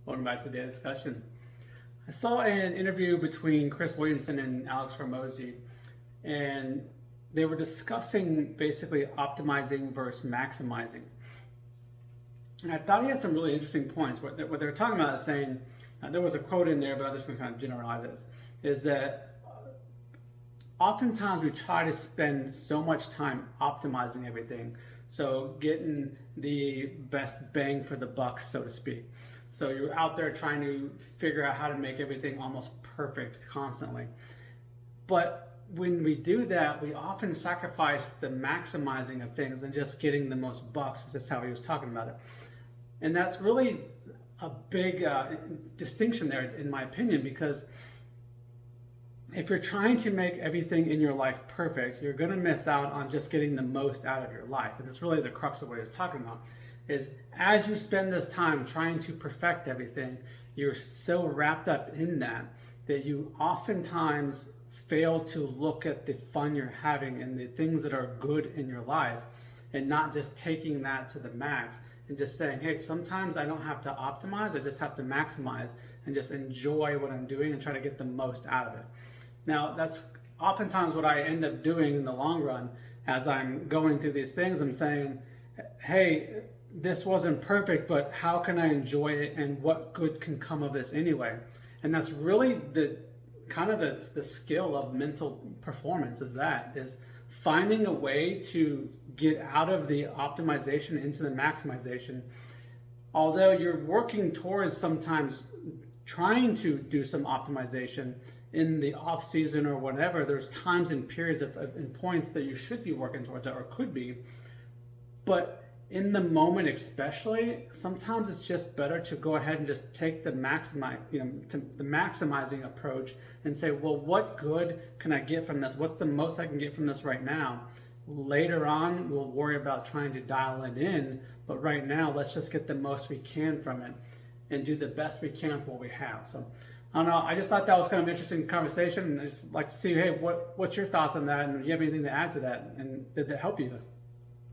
Welcome back to the discussion. I saw an interview between Chris Williamson and Alex Hormozi, and they were discussing basically optimizing versus maximizing. And I thought he had some really interesting points. What they were talking about is saying, there was a quote in there, but I'm just going to kind of generalize this, is that oftentimes we try to spend so much time optimizing everything, so getting the best bang for the buck, so to speak. So you're out there trying to figure out how to make everything almost perfect constantly. But when we do that, we often sacrifice the maximizing of things and just getting the most bucks. That's how he was talking about it. And that's really a big distinction there, in my opinion, because if you're trying to make everything in your life perfect, you're going to miss out on just getting the most out of your life. And it's really the crux of what he was talking about, is as you spend this time trying to perfect everything, you're so wrapped up in that you oftentimes fail to look at the fun you're having and the things that are good in your life, and not just taking that to the max and just saying, hey, sometimes I don't have to optimize, I just have to maximize and just enjoy what I'm doing and try to get the most out of it. Now, that's oftentimes what I end up doing in the long run. As I'm going through these things, I'm saying, hey, this wasn't perfect, but how can I enjoy it, and what good can come of this anyway? And that's really the kind of the skill of mental performance, is finding a way to get out of the optimization into the maximization. Although you're working towards sometimes trying to do some optimization in the off season or whatever, there's times and periods and points that you should be working towards that, or could be. But in the moment especially, sometimes it's just better to go ahead and just take the maximizing approach and say, well, what good can I get from this? What's the most I can get from this right now? Later on, we'll worry about trying to dial it in, but right now, let's just get the most we can from it and do the best we can with what we have. So I don't know, I just thought that was kind of an interesting conversation, and I just like to see, hey, what's your thoughts on that, and do you have anything to add to that, and did that help you?